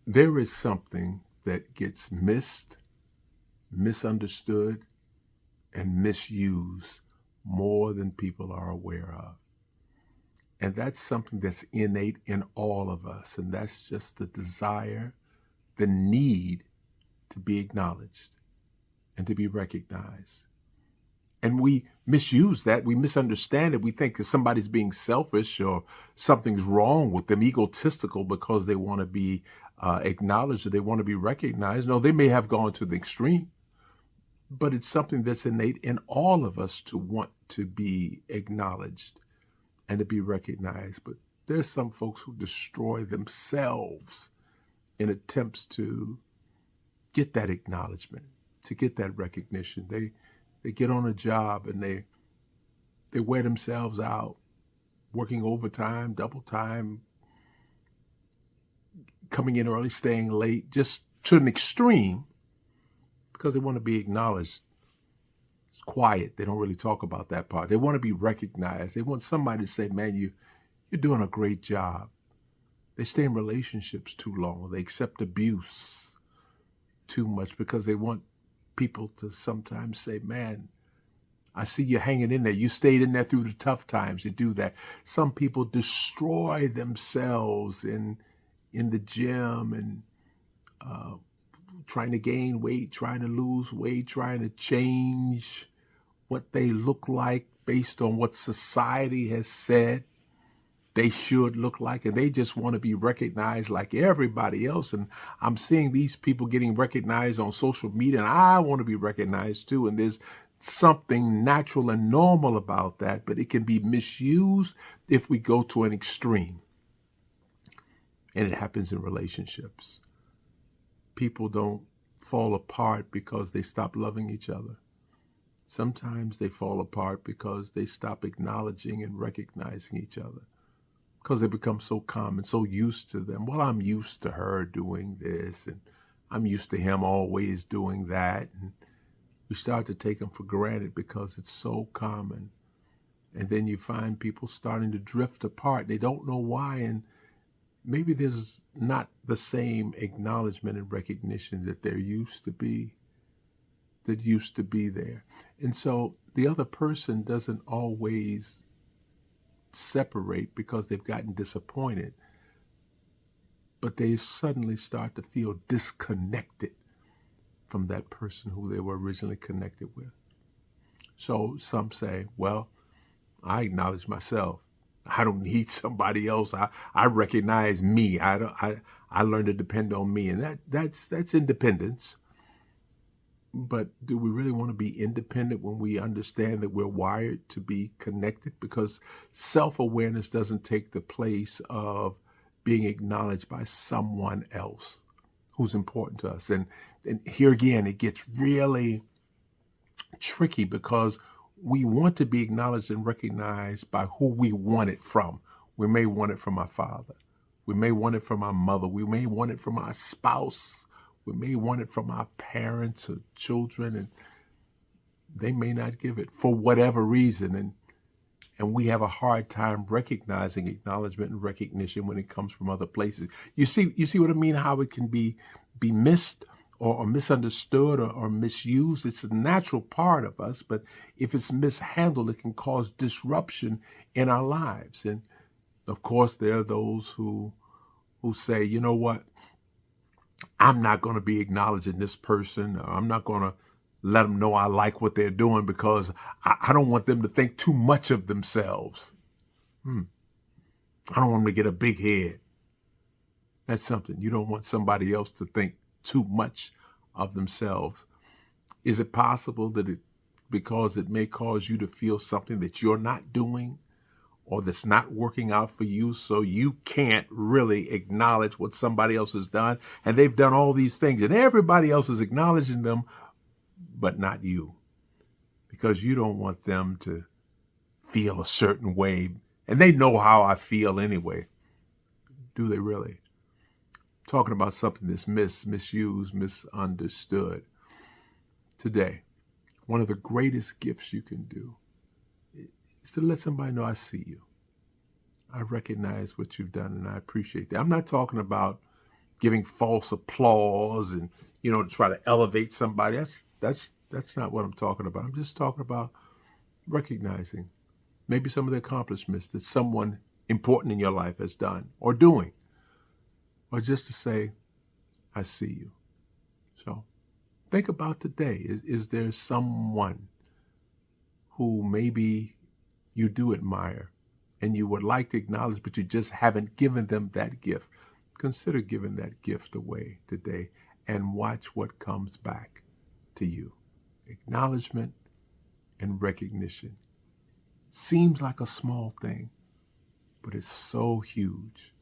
There is something that gets missed, misunderstood, and misused more than people are aware of. And that's something that's innate in all of us. And that's just the desire, the need to be acknowledged and to be recognized. And we misuse that. We misunderstand it. We think that somebody's being selfish or something's wrong with them, egotistical, because they want to be acknowledged or they want to be recognized. No, they may have gone to the extreme, but it's something that's innate in all of us to want to be acknowledged and to be recognized. But there's some folks who destroy themselves in attempts to get that acknowledgement, to get that recognition. They get on a job and they wear themselves out, working overtime, double time, coming in early, staying late, just to an extreme because they want to be acknowledged. It's quiet. They don't really talk about that part. They want to be recognized. They want somebody to say, man, you're doing a great job. They stay in relationships too long. They accept abuse too much because they want people to sometimes say, man, I see you hanging in there. You stayed in there through the tough times. You do that. Some people destroy themselves in the gym and trying to gain weight, trying to lose weight, trying to change what they look like based on what society has said they should look like, and they just want to be recognized like everybody else. And I'm seeing these people getting recognized on social media, and I want to be recognized too. And there's something natural and normal about that, but it can be misused if we go to an extreme. And it happens in relationships. People don't fall apart because they stop loving each other. Sometimes they fall apart because they stop acknowledging and recognizing each other, because they become so common, so used to them. Well, I'm used to her doing this, and I'm used to him always doing that. And we start to take them for granted because it's so common. And then you find people starting to drift apart. They don't know why, and maybe there's not the same acknowledgement and recognition that there used to be, there. And so the other person doesn't always separate because they've gotten disappointed, but they suddenly start to feel disconnected from that person who they were originally connected with. So some say, well, I acknowledge myself. I don't need somebody else. I recognize me. I learn to depend on me. And that's independence. But do we really want to be independent when we understand that we're wired to be connected? Because self-awareness doesn't take the place of being acknowledged by someone else who's important to us. And here again, it gets really tricky because we want to be acknowledged and recognized by who we want it from. We may want it from our father. We may want it from our mother. We may want it from our spouse. We may want it from our parents or children, and they may not give it for whatever reason. And we have a hard time recognizing acknowledgement and recognition when it comes from other places. You see what I mean? How it can be missed or misunderstood or misused. It's a natural part of us, but if it's mishandled, it can cause disruption in our lives. And of course, there are those who say, you know what? I'm not going to be acknowledging this person. Or I'm not going to let them know I like what they're doing because I don't want them to think too much of themselves. I don't want them to get a big head. That's something. You don't want somebody else to think too much of themselves. Is it possible that because it may cause you to feel something that you're not doing or that's not working out for you, so you can't really acknowledge what somebody else has done, and they've done all these things, and everybody else is acknowledging them, but not you, because you don't want them to feel a certain way, and they know how I feel anyway. Do they really? Talking about something that's misused, misunderstood. Today, one of the greatest gifts you can do is to let somebody know I see you. I recognize what you've done and I appreciate that. I'm not talking about giving false applause and, to try to elevate somebody. That's not what I'm talking about. I'm just talking about recognizing maybe some of the accomplishments that someone important in your life has done or doing, or just to say, I see you. So think about today. Is there someone who maybe you do admire and you would like to acknowledge, but you just haven't given them that gift? Consider giving that gift away today and watch what comes back to you. Acknowledgement and recognition seems like a small thing, but it's so huge.